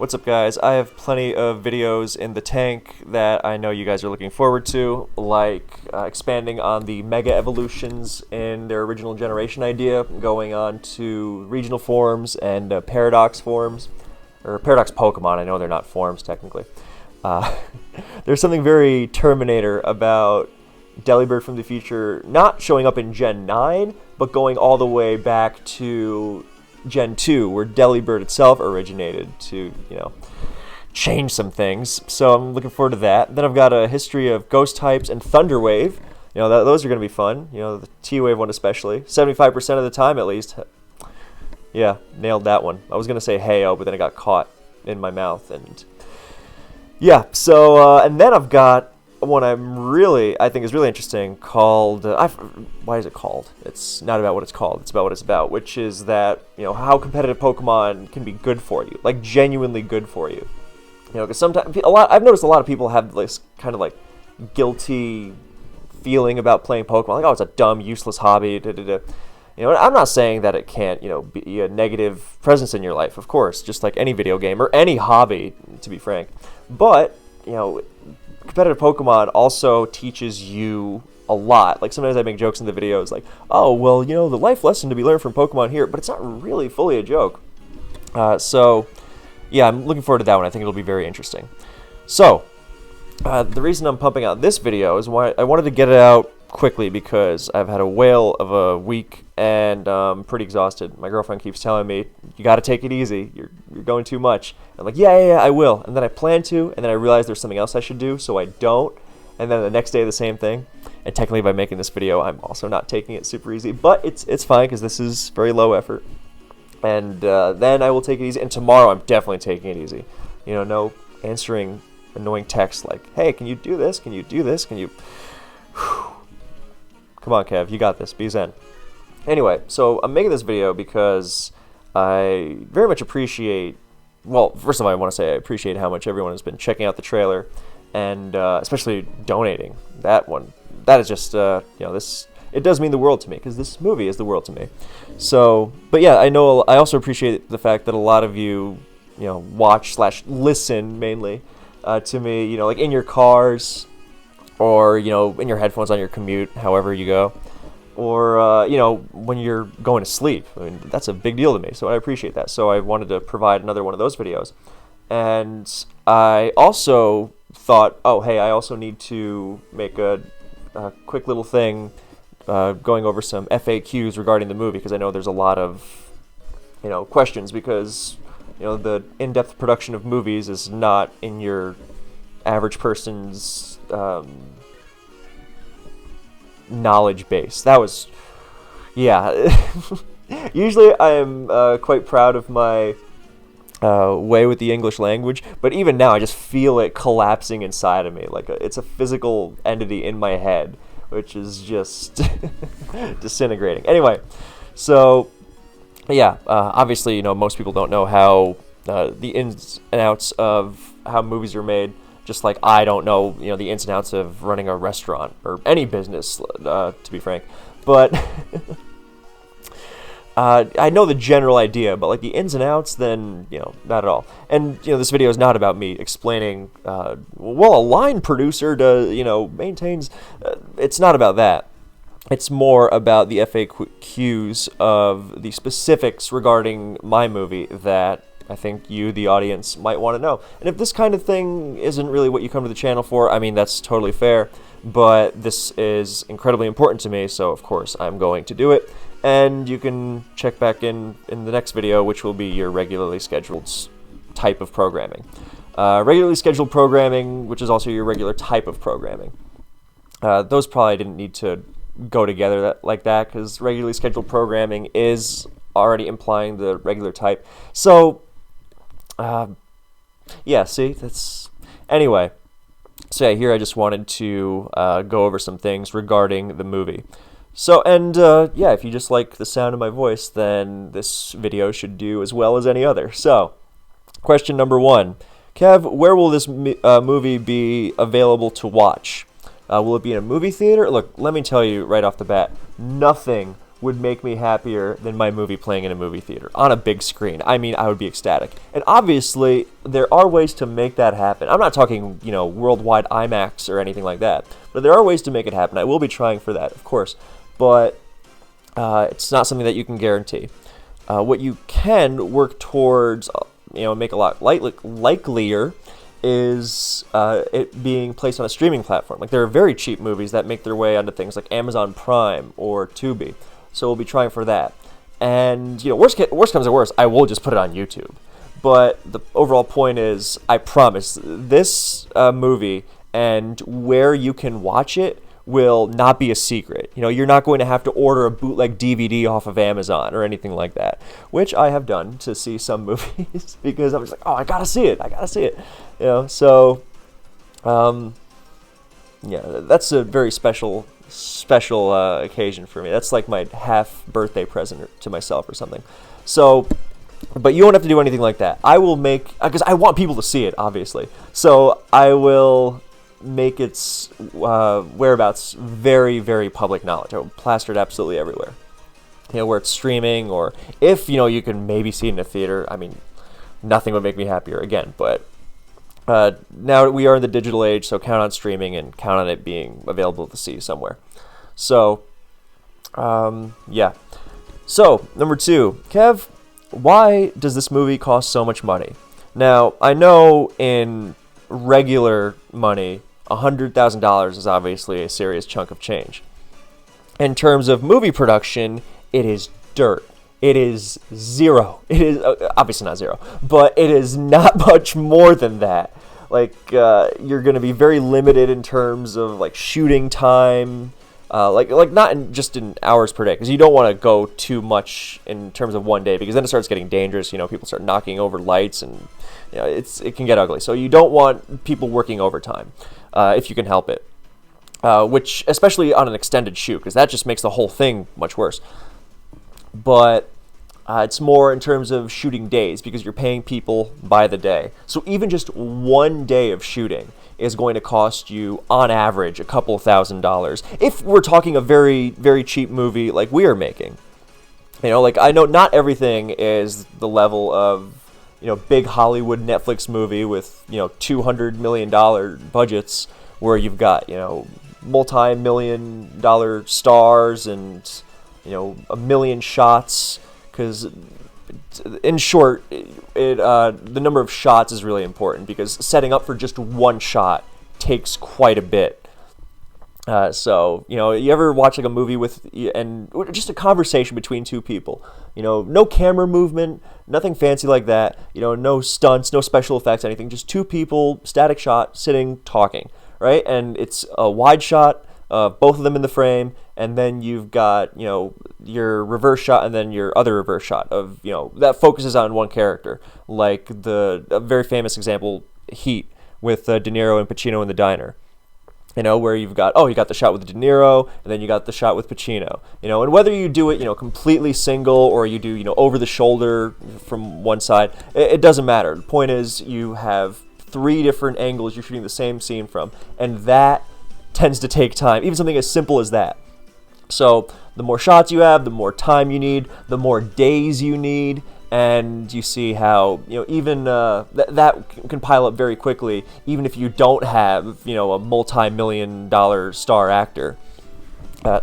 What's up, guys? I have plenty of videos in the tank that I know you guys are looking forward to, like expanding on the Mega Evolutions in their original generation idea, going on to regional forms and Paradox forms, or Paradox Pokemon. I know they're not forms, technically. There's something very Terminator about Delibird from the future not showing up in Gen 9, but going all the way back to Gen 2, where Delibird itself originated to, change some things. So I'm looking forward to that. Then I've got a history of ghost types and Thunder Wave. Those are going to be fun. The T-Wave one especially. 75% of the time, at least. Yeah, nailed that one. I was going to say hey-oh, but then it got caught in my mouth. And yeah, so, and then I've got one I think is really interesting called, why is it called? It's not about what it's called, it's about what it's about, which is that, how competitive Pokemon can be good for you, like genuinely good for you. Because sometimes, I've noticed a lot of people have this kind of like guilty feeling about playing Pokemon, like, oh, it's a dumb, useless hobby, I'm not saying that it can't, be a negative presence in your life, of course, just like any video game or any hobby, to be frank. But, competitive Pokemon also teaches you a lot. Like, sometimes I make jokes in the videos like, oh, well, the life lesson to be learned from Pokemon here, but it's not really fully a joke. So, yeah, I'm looking forward to that one. I think it'll be very interesting. So, the reason I'm pumping out this video is why I wanted to get it out quickly because I've had a whale of a week and I'm pretty exhausted. My girlfriend keeps telling me, you got to take it easy. You're going too much. I'm like, yeah, I will. And then I plan to, and then I realize there's something else I should do, so I don't. And then the next day, the same thing. And technically, by making this video, I'm also not taking it super easy. But it's fine, because this is very low effort. And then I will take it easy. And tomorrow, I'm definitely taking it easy. No answering annoying texts like, hey, can you do this? Can you do this? Can you... Come on, Kev, you got this. Be zen. Anyway, so I'm making this video because I very much appreciate... Well, first of all, I want to say I appreciate how much everyone has been checking out the trailer and especially donating. That one. That is just, this... It does mean the world to me because this movie is the world to me. So, but yeah, I also appreciate the fact that a lot of you, watch/listen mainly to me, like in your cars, or, in your headphones on your commute, however you go, or, when you're going to sleep. I mean, that's a big deal to me, so I appreciate that. So I wanted to provide another one of those videos. And I also thought, oh, hey, I also need to make a quick little thing going over some FAQs regarding the movie, because I know there's a lot of, questions, because, the in-depth production of movies is not in your average person's knowledge base. That was, yeah. Usually I am quite proud of my way with the English language, but even now I just feel it collapsing inside of me. Like it's a physical entity in my head, which is just disintegrating. Anyway, so yeah, obviously, most people don't know how the ins and outs of how movies are made. Just like I don't know, the ins and outs of running a restaurant or any business, to be frank. But I know the general idea, but like the ins and outs, then, not at all. And, this video is not about me explaining, well, a line producer maintains, it's not about that. It's more about the FAQs of the specifics regarding my movie that I think you, the audience, might want to know. And if this kind of thing isn't really what you come to the channel for, I mean, that's totally fair. But this is incredibly important to me, so of course I'm going to do it. And you can check back in the next video, which will be your regularly scheduled type of programming. Regularly scheduled programming, which is also your regular type of programming. Those probably didn't need to go together like that, because regularly scheduled programming is already implying the regular type. So, yeah, see, that's... Anyway, so yeah, here I just wanted to go over some things regarding the movie. So, and yeah, if you just like the sound of my voice, then this video should do as well as any other. So, question number 1. Kev, where will this movie be available to watch? Will it be in a movie theater? Look, let me tell you right off the bat, nothing would make me happier than my movie playing in a movie theater on a big screen. I mean, I would be ecstatic. And obviously, there are ways to make that happen. I'm not talking, worldwide IMAX or anything like that, but there are ways to make it happen. I will be trying for that, of course, but it's not something that you can guarantee. What you can work towards, make a lot likelier is it being placed on a streaming platform. Like, there are very cheap movies that make their way onto things like Amazon Prime or Tubi. So we'll be trying for that. And, worst comes to worst, I will just put it on YouTube. But the overall point is, I promise, this movie and where you can watch it will not be a secret. You're not going to have to order a bootleg DVD off of Amazon or anything like that, which I have done to see some movies because I was like, oh, I gotta see it. So, that's a very special occasion for me. That's like my half birthday present to myself or something. So, but you won't have to do anything like that. I will make, because I want people to see it, obviously. So I will make its whereabouts very, very public knowledge. I will plaster it absolutely everywhere. Where it's streaming, or if, you can maybe see it in a theater. I mean, nothing would make me happier again, but now we are in the digital age, so count on streaming and count on it being available to see somewhere. So, yeah. So, number 2, Kev, why does this movie cost so much money? Now, I know in regular money, $100,000 is obviously a serious chunk of change. In terms of movie production, it is dirt. It is zero. It is obviously not zero, but it is not much more than that. Like, you're going to be very limited in terms of like shooting time, like not just in hours per day, because you don't want to go too much in terms of one day, because then it starts getting dangerous. People start knocking over lights, and it can get ugly. So you don't want people working overtime if you can help it, which especially on an extended shoot, because that just makes the whole thing much worse. But it's more in terms of shooting days, because you're paying people by the day. So even just one day of shooting is going to cost you, on average, a couple $1,000s. If we're talking a very, very cheap movie like we are making. Like, I know not everything is the level of, big Hollywood Netflix movie with, $200 million budgets, where you've got, multi-million-dollar stars and, a million shots. Because, in short, the number of shots is really important, because setting up for just one shot takes quite a bit. So, you ever watch like a movie and just a conversation between two people, no camera movement, nothing fancy like that, no stunts, no special effects, anything, just two people, static shot, sitting, talking, right? And it's a wide shot, both of them in the frame, and then you've got, your reverse shot and then your other reverse shot of, that focuses on one character, like a very famous example, Heat, with De Niro and Pacino in the diner. Where you got the shot with De Niro, and then you got the shot with Pacino. And whether you do it, completely single, or you do, over the shoulder from one side, it doesn't matter. The point is, you have 3 different angles you're shooting the same scene from, and that tends to take time, even something as simple as that. So the more shots you have, the more time you need, the more days you need, and you see how, even that can pile up very quickly, even if you don't have, a multi-million-dollar star actor.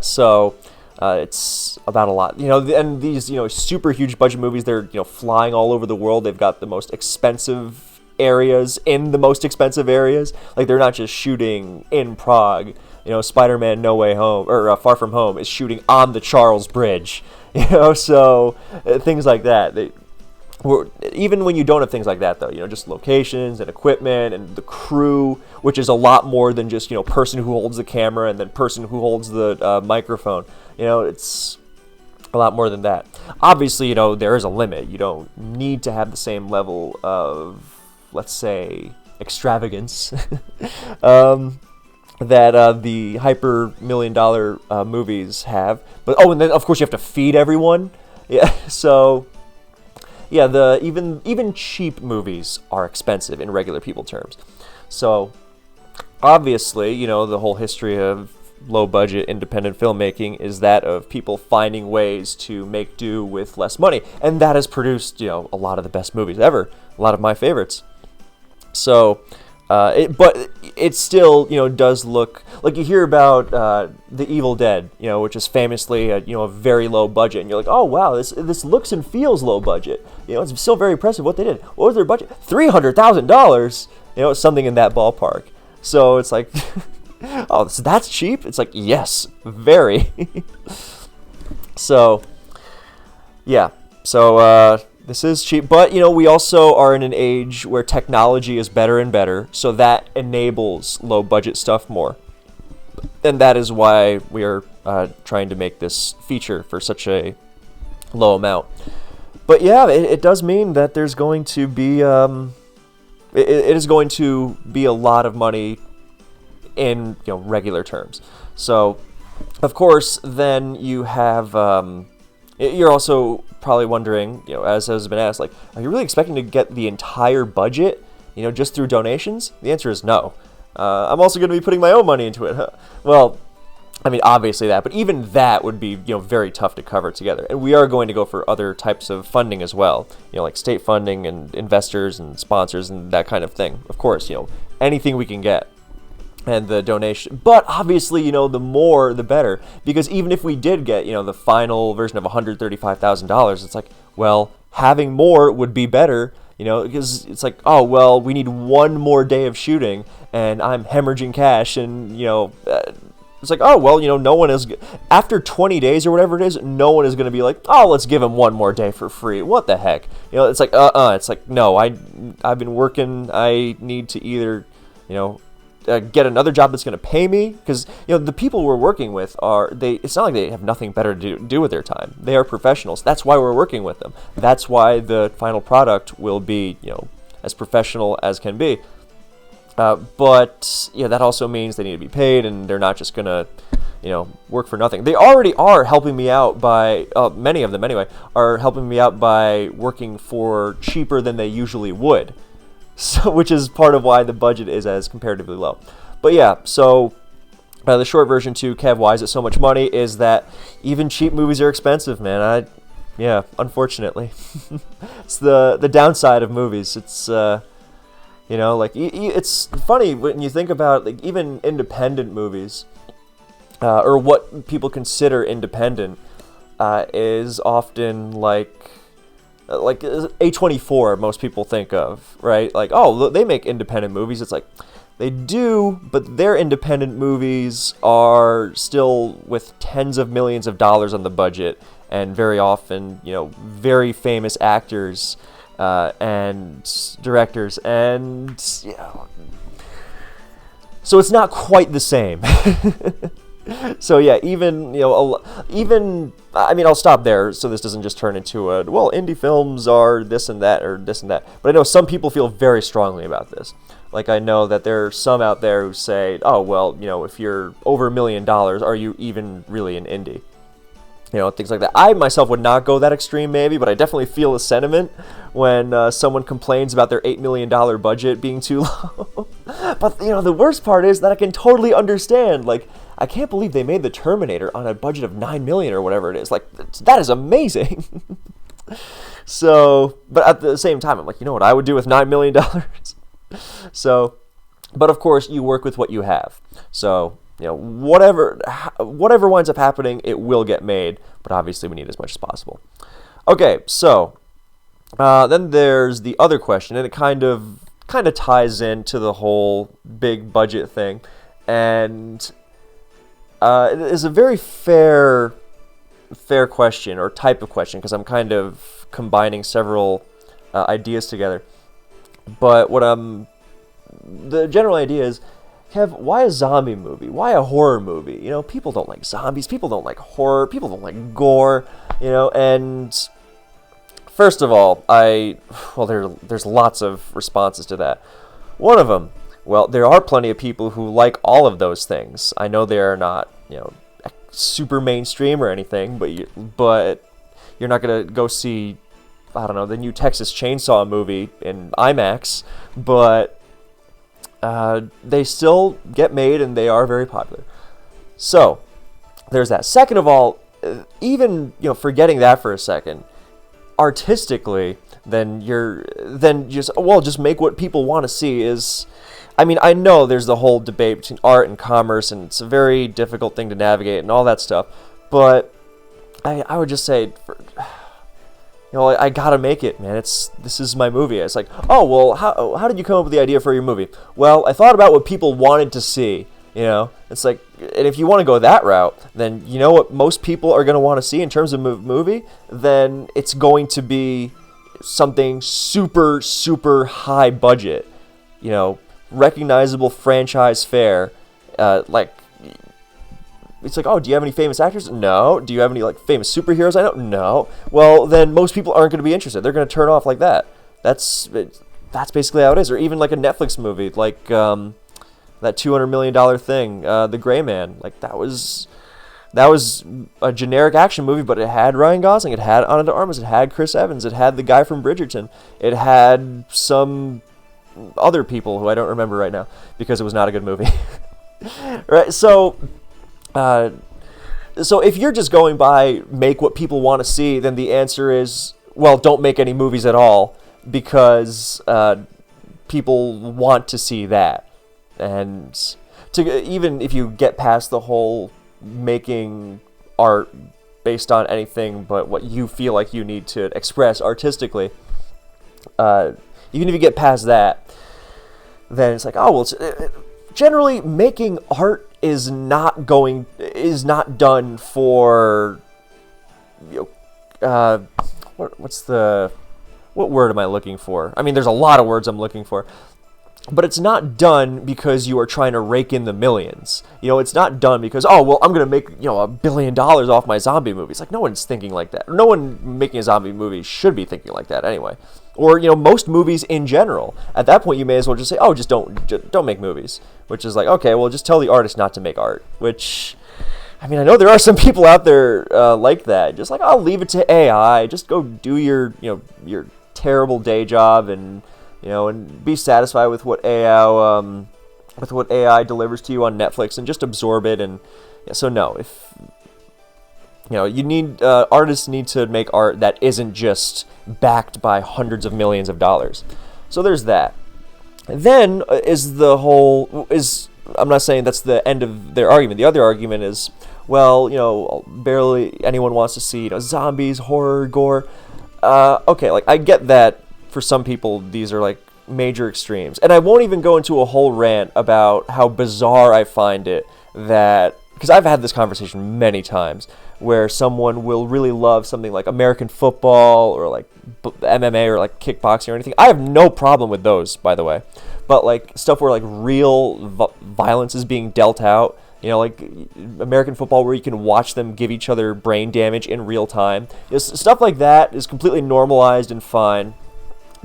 So it's about a lot. And these, super huge budget movies, they're, flying all over the world. They've got the most expensive areas in the most expensive areas. Like, they're not just shooting in Prague. Spider-Man No Way Home, or Far From Home, is shooting on the Charles Bridge. So things like that. Even when you don't have things like that, though, just locations and equipment and the crew, which is a lot more than just, person who holds the camera and then person who holds the microphone. It's a lot more than that. Obviously, there is a limit. You don't need to have the same level of, let's say, extravagance that the hyper $1 million movies have. But and then of course you have to feed everyone. Yeah, so yeah, even cheap movies are expensive in regular people terms. So obviously, the whole history of low-budget independent filmmaking is that of people finding ways to make do with less money, and that has produced, a lot of the best movies ever, a lot of my favorites. So, but it still, does look like you hear about The Evil Dead, which is famously a very low budget, and you're like, oh wow, this looks and feels low budget. It's still very impressive what they did. What was their budget? $300,000. Something in that ballpark. So it's like, oh, so that's cheap? It's like, yes, very. So, yeah. So, this is cheap. But, we also are in an age where technology is better and better. So that enables low-budget stuff more. And that is why we are trying to make this feature for such a low amount. But, yeah, it does mean that there's going to be... It is going to be a lot of money in regular terms. So, of course, then you have. You're also probably wondering, as has been asked, like, are you really expecting to get the entire budget, just through donations? The answer is no. I'm also going to be putting my own money into it. Well, I mean, obviously that, but even that would be, very tough to cover together. And we are going to go for other types of funding as well, like state funding and investors and sponsors and that kind of thing. Of course, anything we can get. And the donation. But obviously, the more, the better. Because even if we did get, the final version of $135,000, it's like, well, having more would be better, because it's like, oh, well, we need one more day of shooting, and I'm hemorrhaging cash, and, it's like, oh, well, no one is, after 20 days or whatever it is, no one is going to be like, oh, let's give him one more day for free. What the heck? It's like, it's like, no, I've been working. I need to either, get another job that's going to pay me, because, the people we're working with it's not like they have nothing better to do with their time. They are professionals. That's why we're working with them. That's why the final product will be, as professional as can be. But that also means they need to be paid, and they're not just gonna, work for nothing. They already are helping me out by, many of them anyway, are helping me out by working for cheaper than they usually would. So, which is part of why the budget is as comparatively low. But yeah, so the short version to Kev, why is it so much money, is that even cheap movies are expensive, man. Unfortunately, it's the downside of movies. It's it's funny when you think about, like, even independent movies, or what people consider independent, is often like A24 most people think of, right? Like, oh, they make independent movies. It's like, they do, but their independent movies are still with tens of millions of dollars on the budget, and very often, very famous actors, and directors, and so it's not quite the same. So yeah, even I'll stop there so this doesn't just turn into indie films are this and that or this and that. But I know some people feel very strongly about this. Like, I know that there are some out there who say, oh, well, if you're over $1 million, are you even really an indie? Things like that. I myself would not go that extreme, maybe, but I definitely feel the sentiment when someone complains about their $8 million budget being too low. But, the worst part is that I can totally understand. Like, I can't believe they made The Terminator on a budget of $9 million or whatever it is. Like, that is amazing. So, but at the same time, I'm like, what I would do with $9 million? So, but of course, you work with what you have. So, whatever winds up happening, it will get made, but obviously we need as much as possible. Okay, so then there's the other question, and it kind of ties into the whole big budget thing, and it is a very fair question, or type of question, because I'm kind of combining several ideas together. But the general idea is, Kev, why a zombie movie? Why a horror movie? People don't like zombies. People don't like horror. People don't like gore. And first of all, there's lots of responses to that. One of them, well, there are plenty of people who like all of those things. I know they are not, super mainstream or anything, but you're not gonna go see, I don't know, the new Texas Chainsaw movie in IMAX, but they still get made, and they are very popular. So there's that. Second of all, even forgetting that for a second, artistically, then just make what people want to see. Is, I mean, I know there's the whole debate between art and commerce, and it's a very difficult thing to navigate and all that stuff, but I would just say, I gotta make it, man. This is my movie. It's like, oh, well, how did you come up with the idea for your movie? Well, I thought about what people wanted to see. It's like, and if you want to go that route, then you know what most people are going to want to see in terms of movie, then it's going to be something super, super high budget, recognizable franchise fare. Like, it's like, oh, do you have any famous actors? No. Do you have any famous superheroes? I don't know. Well, then most people aren't going to be interested. They're going to turn off like that. That's basically how it is. Or even like a Netflix movie, like that $200 million thing, The Gray Man. Like, that was a generic action movie, but it had Ryan Gosling, it had Ana de Armas, it had Chris Evans, it had the guy from Bridgerton, it had some other people who I don't remember right now because it was not a good movie. Right? So if you're just going by make what people want to see, then the answer is, well, don't make any movies at all because people want to see that. And even if you get past the whole making art based on anything but what you feel like you need to express artistically, even if you get past that, then it's like, oh, well, generally making art is not done for, what word am I looking for? I mean, there's a lot of words I'm looking for. But it's not done because you are trying to rake in the millions. It's not done because, oh, well, I'm going to make, $1 billion off my zombie movies. Like, no one's thinking like that. No one making a zombie movie should be thinking like that anyway. Or, most movies in general. At that point, you may as well just say, oh, just don't make movies. Which is like, okay, well, just tell the artist not to make art. Which, I mean, I know there are some people out there like that. Just like, I'll leave it to AI. Just go do your terrible day job and be satisfied with what AI delivers to you on Netflix and just absorb it. And so no, if you need artists need to make art that isn't just backed by hundreds of millions of dollars. So there's that. And then I'm not saying that's the end of their argument. The other argument is, well, barely anyone wants to see zombies, horror, gore. Okay, like I get that. For some people, these are like major extremes. And I won't even go into a whole rant about how bizarre I find it that, because I've had this conversation many times, where someone will really love something like American football or like MMA or like kickboxing or anything. I have no problem with those, by the way. But like stuff where like real violence is being dealt out, like American football where you can watch them give each other brain damage in real time. Stuff like that is completely normalized and fine.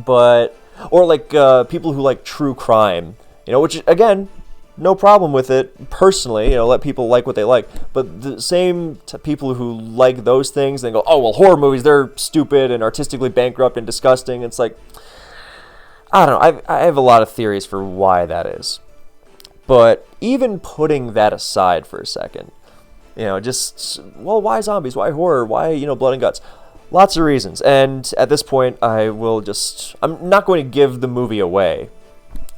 But, or like people who like true crime, which again, no problem with it personally, let people like what they like. But the same people who like those things, they go, oh, well, horror movies, they're stupid and artistically bankrupt and disgusting. It's like, I don't know, I have a lot of theories for why that is. But even putting that aside for a second, just, well, why zombies? Why horror? Why, blood and guts? Lots of reasons, and at this point, I'm not going to give the movie away,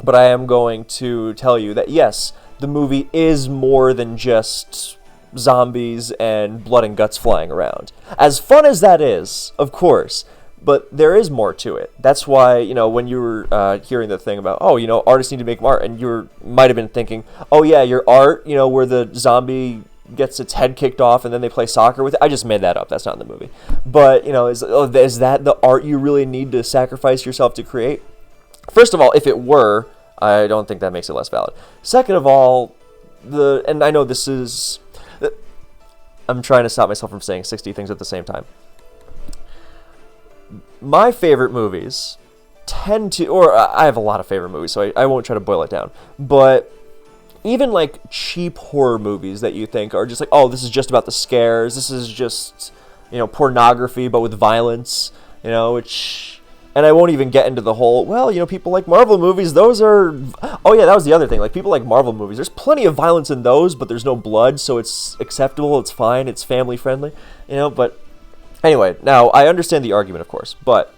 but I am going to tell you that yes, the movie is more than just zombies and blood and guts flying around. As fun as that is, of course, but there is more to it. That's why, when you were hearing the thing about, oh, artists need to make art, and you might have been thinking, oh yeah, your art, where the zombie gets its head kicked off and then they play soccer with it. I just made that up. That's not in the movie. But, is that the art you really need to sacrifice yourself to create? First of all, if it were, I don't think that makes it less valid. Second of all, and I know this is, I'm trying to stop myself from saying 60 things at the same time. My favorite movies tend to, or I have a lot of favorite movies, so I won't try to boil it down, but even like cheap horror movies that you think are just like, oh, this is just about the scares, this is just, pornography but with violence, which And I won't even get into the whole, well, people like Marvel movies, those are... Oh yeah, that was the other thing. Like, people like Marvel movies, there's plenty of violence in those, but there's no blood, so it's acceptable, it's fine, it's family friendly, but... Anyway, now, I understand the argument, of course, but...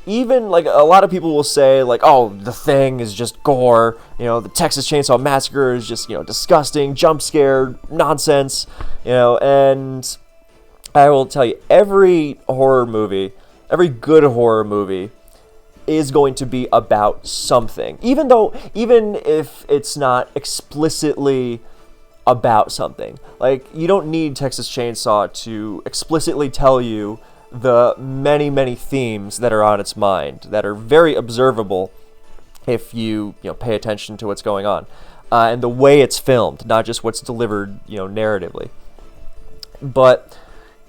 Even, like, a lot of people will say, like, oh, The Thing is just gore, the Texas Chainsaw Massacre is just, disgusting, jump scare, nonsense, and I will tell you, every good horror movie is going to be about something. Even if it's not explicitly about something. Like, you don't need Texas Chainsaw to explicitly tell you the many, many themes that are on its mind that are very observable if you pay attention to what's going on, and the way it's filmed, not just what's delivered narratively. But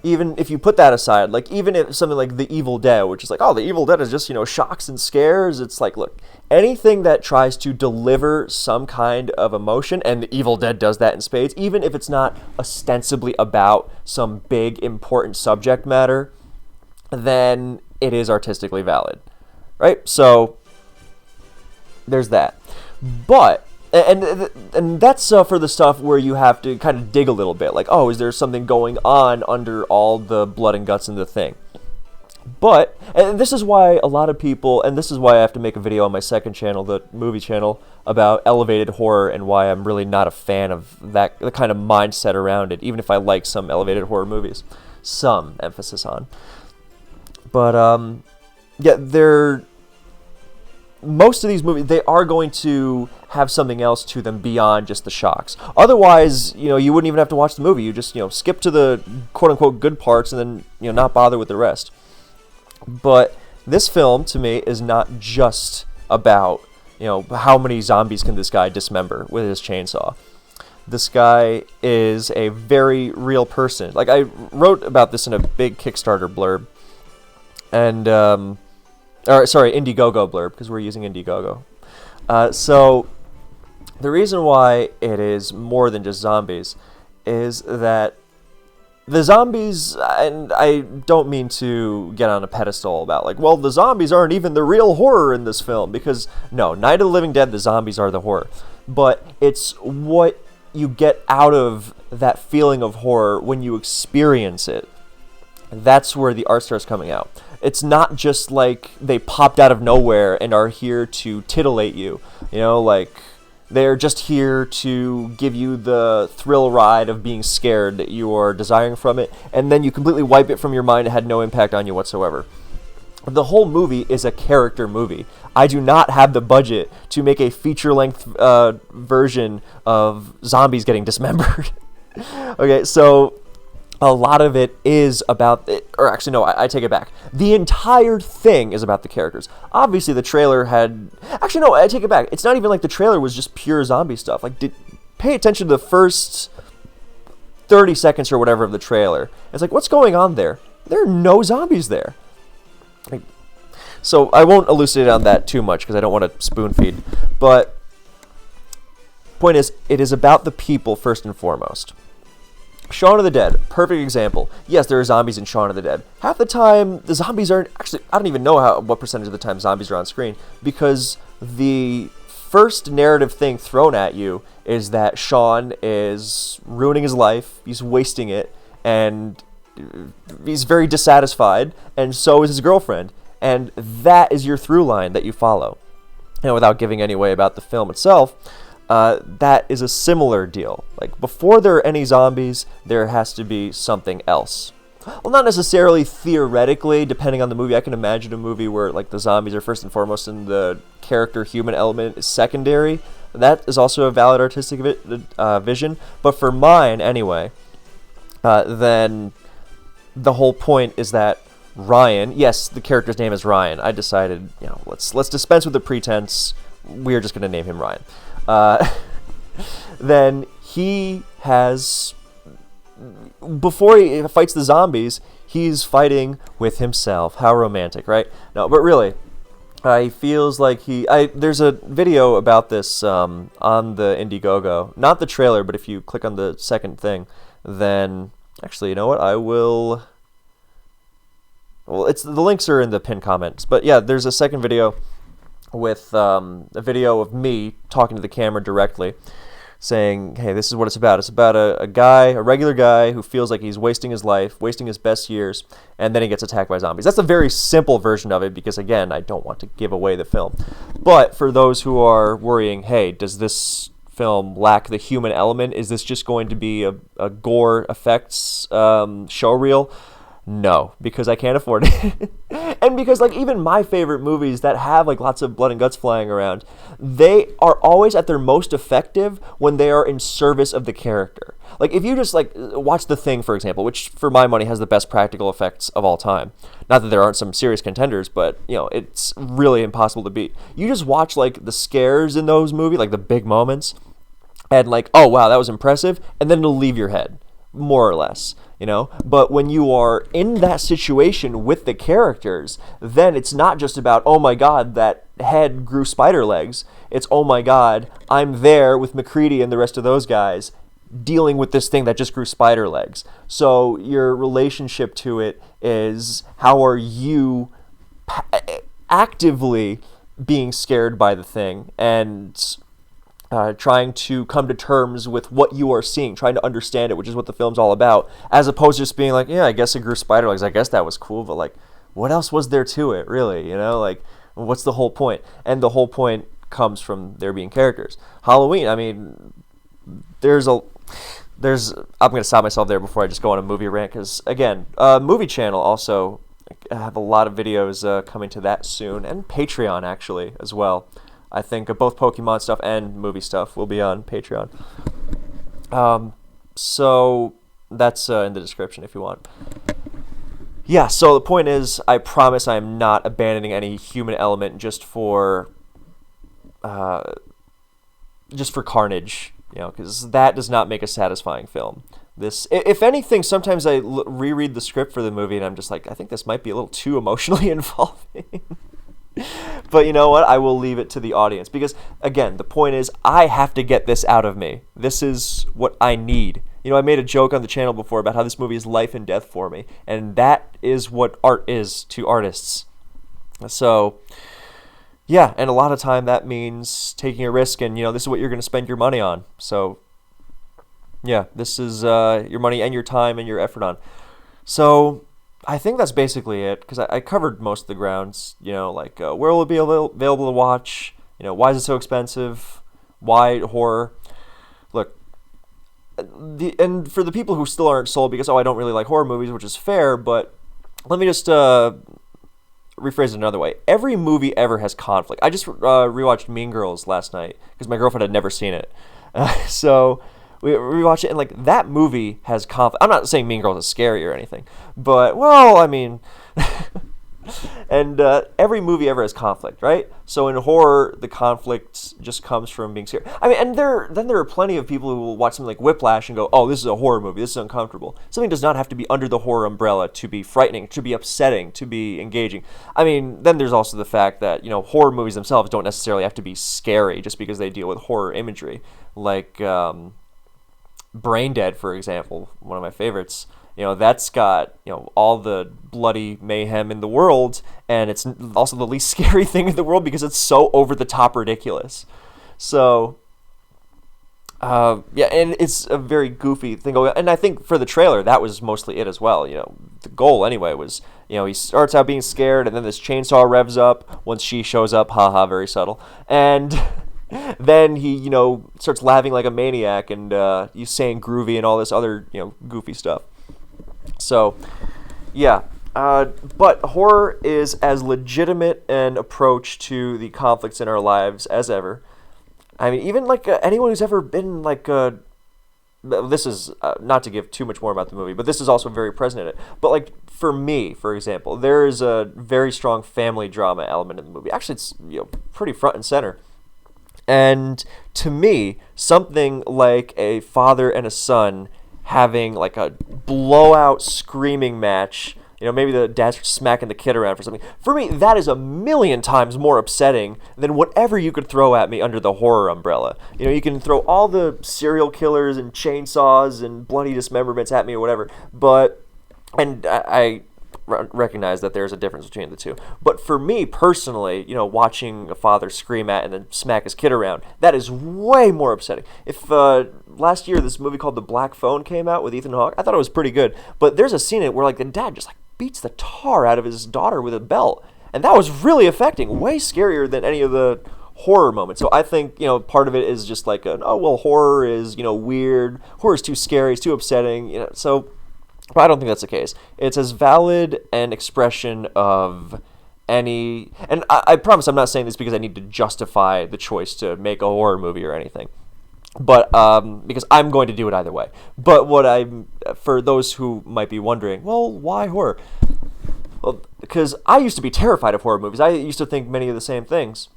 even if you put that aside, like, even if something like The Evil Dead, which is like, oh, The Evil Dead is just shocks and scares, it's like, look, anything that tries to deliver some kind of emotion, and The Evil Dead does that in spades, even if it's not ostensibly about some big important subject matter, then it is artistically valid, right? So there's that. But and that's for the stuff where you have to kind of dig a little bit, like, oh, is there something going on under all the blood and guts in The Thing? But, and this is why a lot of people, and this is why I have to make a video on my second channel, the movie channel, about elevated horror, and why I'm really not a fan of the kind of mindset around it, even if I like some elevated horror movies. Some emphasis on. But, yeah, most of these movies, they are going to have something else to them beyond just the shocks. Otherwise, you wouldn't even have to watch the movie. You just, skip to the quote-unquote good parts and then, not bother with the rest. But this film, to me, is not just about, how many zombies can this guy dismember with his chainsaw. This guy is a very real person. Like, I wrote about this in a big Kickstarter blurb. And, Indiegogo blurb, because we're using Indiegogo. So, the reason why it is more than just zombies is that the zombies, and I don't mean to get on a pedestal about, like, well, the zombies aren't even the real horror in this film, because, no, Night of the Living Dead, the zombies are the horror. But it's what you get out of that feeling of horror when you experience it. That's where the art starts coming out. It's not just like they popped out of nowhere and are here to titillate you. Like, they're just here to give you the thrill ride of being scared that you are desiring from it, and then you completely wipe it from your mind. It had no impact on you whatsoever. The whole movie is a character movie. I do not have the budget to make a feature-length version of zombies getting dismembered. Okay, so a lot of it is about it, or actually no, I take it back. The entire thing is about the characters. Obviously the trailer had, actually no, I take it back. It's not even like the trailer was just pure zombie stuff. Like, pay attention to the first 30 seconds or whatever of the trailer. It's like, what's going on there? There are no zombies there. Like, so I won't elucidate on that too much because I don't want to spoon feed. But point is, it is about the people first and foremost. Shaun of the Dead, perfect example. Yes, there are zombies in Shaun of the Dead. Half the time, the zombies aren't... Actually, I don't even know what percentage of the time zombies are on screen, because the first narrative thing thrown at you is that Shaun is ruining his life, he's wasting it, and he's very dissatisfied, and so is his girlfriend. And that is your through line that you follow. And without giving any away about the film itself... that is a similar deal. Like, before there are any zombies, there has to be something else. Well, not necessarily theoretically, depending on the movie. I can imagine a movie where, like, the zombies are first and foremost and the character-human element is secondary. That is also a valid artistic vision. But for mine, anyway, then the whole point is that Ryan, yes, the character's name is Ryan. I decided, let's dispense with the pretense. We're just going to name him Ryan. Then he has, before he fights the zombies, he's fighting with himself. How romantic, right? No, but really, he feels like there's a video about this on the Indiegogo. Not the trailer, but if you click on the second thing, then, actually, you know what? I will well, it's the links are in the pinned comments. But yeah, there's a second video with a video of me talking to the camera directly, saying, hey, this is what it's about. It's about a guy, a regular guy, who feels like he's wasting his life, wasting his best years, and then he gets attacked by zombies. That's a very simple version of it because, again, I don't want to give away the film. But for those who are worrying, hey, does this film lack the human element? Is this just going to be a gore effects show reel? No, because I can't afford it. And because, like, even my favorite movies that have, like, lots of blood and guts flying around, they are always at their most effective when they are in service of the character. Like, if you just, like, watch The Thing, for example, which, for my money, has the best practical effects of all time. Not that there aren't some serious contenders, but, you know, it's really impossible to beat. You just watch, like, the scares in those movies, like, the big moments, and, like, oh, wow, that was impressive, and then it'll leave your head, more or less. You know, but when you are in that situation with the characters, then it's not just about, oh my god, that head grew spider legs. It's, oh my god, I'm there with McCready and the rest of those guys dealing with this thing that just grew spider legs. So your relationship to it is, how are you actively being scared by the thing and trying to come to terms with what you are seeing, trying to understand it, which is what the film's all about, as opposed to just being like, yeah, I guess it grew spider legs, I guess that was cool, but, like, what else was there to it, really, you know? Like, what's the whole point? And the whole point comes from there being characters. Halloween, I mean, I'm going to stop myself there before I just go on a movie rant, because, again, Movie Channel also, I have a lot of videos coming to that soon, and Patreon, actually, as well. I think both Pokemon stuff and movie stuff will be on Patreon. So that's in the description if you want. Yeah, so the point is, I promise I am not abandoning any human element just for carnage, you know, because that does not make a satisfying film. This, if anything, sometimes I reread the script for the movie and I'm just like, I think this might be a little too emotionally involving. But you know what? I will leave it to the audience because, again, the point is I have to get this out of me. This is what I need. You know, I made a joke on the channel before about how this movie is life and death for me, and that is what art is to artists. So, yeah, and a lot of time that means taking a risk, and, you know, this is what you're going to spend your money on. So, yeah, this is your money and your time and your effort on. So, I think that's basically it, because I covered most of the grounds, you know, like where will it be available to watch, you know, why is it so expensive, why horror. Look, and for the people who still aren't sold because, oh, I don't really like horror movies, which is fair, but let me just rephrase it another way. Every movie ever has conflict. I just rewatched Mean Girls last night, because my girlfriend had never seen it. So we rewatched it, and, like, that movie has conflict. I'm not saying Mean Girls is scary or anything, but, well, I mean, and every movie ever has conflict, right? So in horror, the conflict just comes from being scared. I mean, and then there are plenty of people who will watch something like Whiplash and go, oh, this is a horror movie, this is uncomfortable. Something does not have to be under the horror umbrella to be frightening, to be upsetting, to be engaging. I mean, then there's also the fact that, you know, horror movies themselves don't necessarily have to be scary just because they deal with horror imagery. Like, Brain Dead, for example, one of my favorites, you know, that's got, you know, all the bloody mayhem in the world, and it's also the least scary thing in the world because it's so over-the-top ridiculous. So, yeah, and it's a very goofy thing going on. And I think for the trailer, that was mostly it as well. You know, the goal, anyway, was, you know, he starts out being scared, and then this chainsaw revs up once she shows up, haha, very subtle, and then he, you know, starts laughing like a maniac, and he's saying groovy and all this other, you know, goofy stuff. So, yeah. But horror is as legitimate an approach to the conflicts in our lives as ever. I mean, even, like, anyone who's ever been, like, this is not to give too much more about the movie, but this is also very present in it. But, like, for me, for example, there is a very strong family drama element in the movie. Actually, it's, you know, pretty front and center. And to me, something like a father and a son having, like, a blowout screaming match, you know, maybe the dad's smacking the kid around for something. For me, that is a million times more upsetting than whatever you could throw at me under the horror umbrella. You know, you can throw all the serial killers and chainsaws and bloody dismemberments at me or whatever, but, and I recognize that there's a difference between the two. But for me personally, watching a father scream at and then smack his kid around, that is way more upsetting. If last year this movie called The Black Phone came out with Ethan Hawke, I thought it was pretty good. But there's a scene in it where like the dad just like beats the tar out of his daughter with a belt, and that was really affecting, way scarier than any of the horror moments. So I think, part of it is just like horror is, weird. Horror is too scary, it's too upsetting, so but I don't think that's the case. It's as valid an expression of any, and I promise I'm not saying this because I need to justify the choice to make a horror movie or anything, but because I'm going to do it either way. But for those who might be wondering, well, why horror? Well, because I used to be terrified of horror movies. I used to think many of the same things.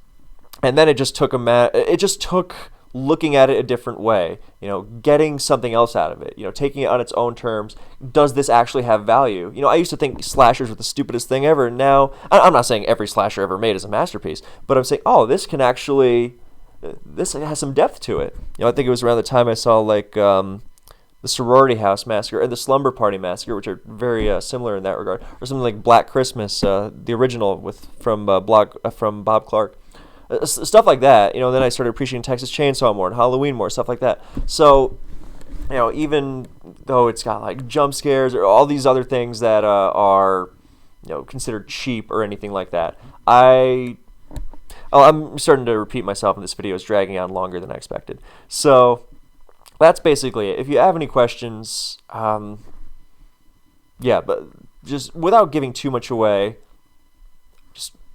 And then it just took looking at it a different way, getting something else out of it, taking it on its own terms. Does this actually have value? I used to think slashers were the stupidest thing ever. And now, I'm not saying every slasher ever made is a masterpiece, but I'm saying, this has some depth to it. I think it was around the time I saw like the Sorority House Massacre and the Slumber Party Massacre, which are very similar in that regard, or something like Black Christmas, the original from Bob Clark. Stuff like that, then I started appreciating Texas Chainsaw more and Halloween more, stuff like that. So, even though it's got like jump scares or all these other things that are, considered cheap or anything like that, I'm starting to repeat myself, and this video is dragging on longer than I expected. So, that's basically it. If you have any questions, but just without giving too much away,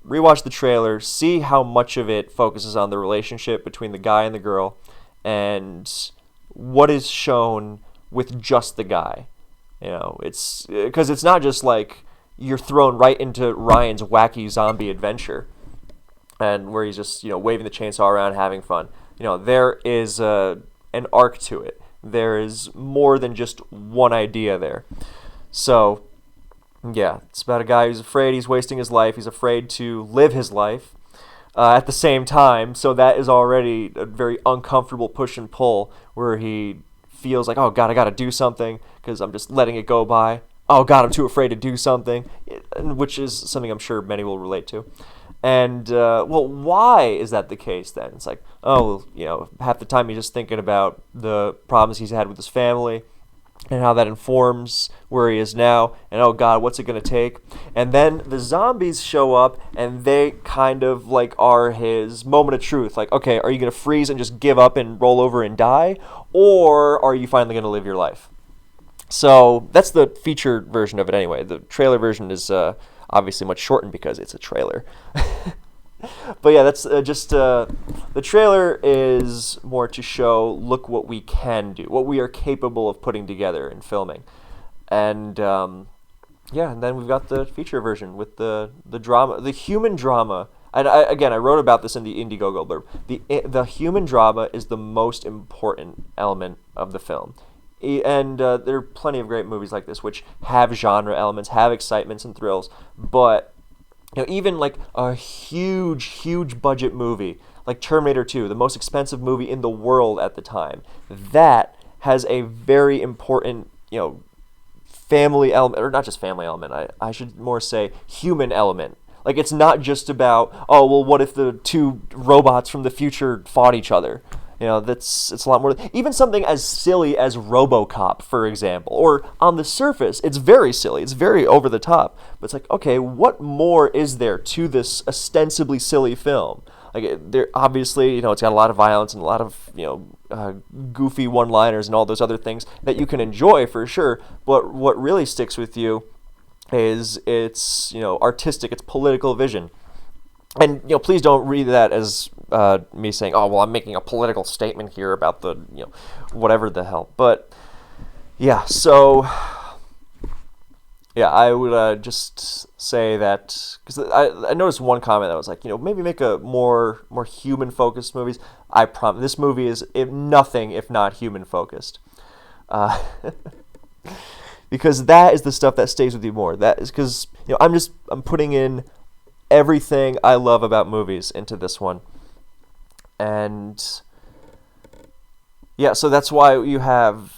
rewatch the trailer, see how much of it focuses on the relationship between the guy and the girl, and what is shown with just the guy. It's because it's not just like you're thrown right into Ryan's wacky zombie adventure, and where he's just waving the chainsaw around, having fun. There is an arc to it. There is more than just one idea there. So. Yeah, it's about a guy who's afraid he's wasting his life. He's afraid to live his life at the same time. So that is already a very uncomfortable push and pull where he feels like, oh, God, I got to do something because I'm just letting it go by. Oh, God, I'm too afraid to do something, which is something I'm sure many will relate to. And, why is that the case then? It's like, half the time he's just thinking about the problems he's had with his family, and how that informs where he is now, and oh God, what's it going to take? And then the zombies show up, and they kind of like are his moment of truth. Like, okay, are you going to freeze and just give up and roll over and die? Or are you finally going to live your life? So that's the featured version of it anyway. The trailer version is obviously much shortened because it's a trailer. But yeah, that's the trailer is more to show, look what we can do, what we are capable of putting together and filming. And and then we've got the feature version with the drama, the human drama. And I wrote about this in the Indiegogo blurb. The human drama is the most important element of the film. And there are plenty of great movies like this which have genre elements, have excitements and thrills, but even like a huge budget movie like Terminator 2, the most expensive movie in the world at the time, that has a very important, family element, or not just family element, I should more say human element. Like, it's not just about, what if the two robots from the future fought each other? It's a lot more. Even something as silly as RoboCop, for example, or on the surface, it's very silly. It's very over the top. But it's like, okay, what more is there to this ostensibly silly film? Like, there obviously, it's got a lot of violence and a lot of, goofy one-liners and all those other things that you can enjoy for sure. But what really sticks with you is its, artistic, its political vision. And, please don't read that as me saying, I'm making a political statement here about the, whatever the hell. But, yeah, so, I would just say that, because I noticed one comment that was like, maybe make a more human-focused movies. I promise, this movie is nothing if not human-focused. Because that is the stuff that stays with you more. That is because, I'm putting in everything I love about movies into this one. And so that's why you have,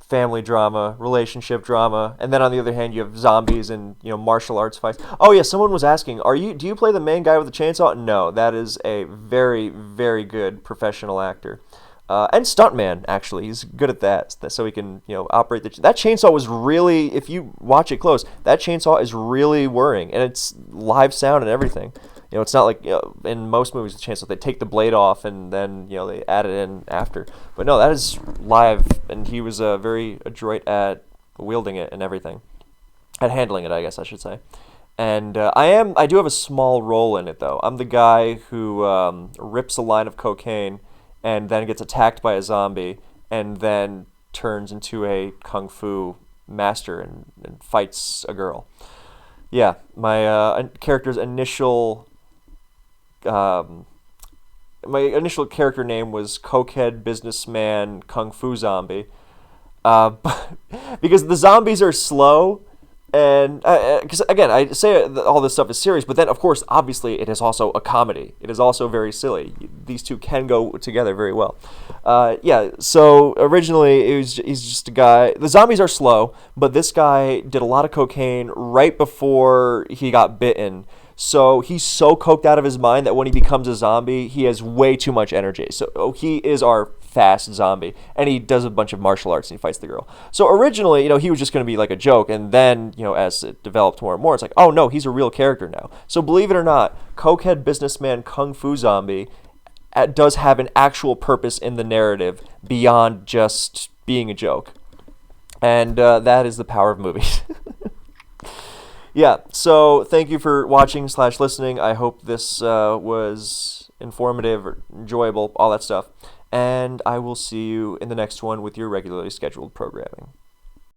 family drama, relationship drama, and then on the other hand, you have zombies and martial arts fights. Oh yeah, someone was asking, do you play the main guy with the chainsaw? No, that is a very very good professional actor. And stuntman, actually, he's good at that, so he can operate that chainsaw was really, if you watch it close, that chainsaw is really whirring, and it's live sound and everything. It's not like in most movies, the chainsaw they take the blade off and then they add it in after. But no, that is live, and he was very adroit at wielding it and everything, at handling it, I guess I should say. And I do have a small role in it though. I'm the guy who rips a line of cocaine and then gets attacked by a zombie and then turns into a kung fu master and fights a girl. Yeah, my character's my initial character name was Cokehead Businessman Kung Fu Zombie, because the zombies are slow, and because again I say all this stuff is serious, but then of course obviously it is also a comedy. It is also very silly. These two can go together very well. Yeah. So originally he's just a guy. The zombies are slow, but this guy did a lot of cocaine right before he got bitten. So he's so coked out of his mind that when he becomes a zombie, he has way too much energy. So he is our fast zombie, and he does a bunch of martial arts and he fights the girl. So originally, he was just going to be like a joke, and then, as it developed more and more, it's like, oh no, he's a real character now. So believe it or not, Cokehead Businessman Kung Fu Zombie does have an actual purpose in the narrative beyond just being a joke. And that is the power of movies. Yeah, so thank you for watching / listening. I hope this was informative or enjoyable, all that stuff. And I will see you in the next one with your regularly scheduled programming.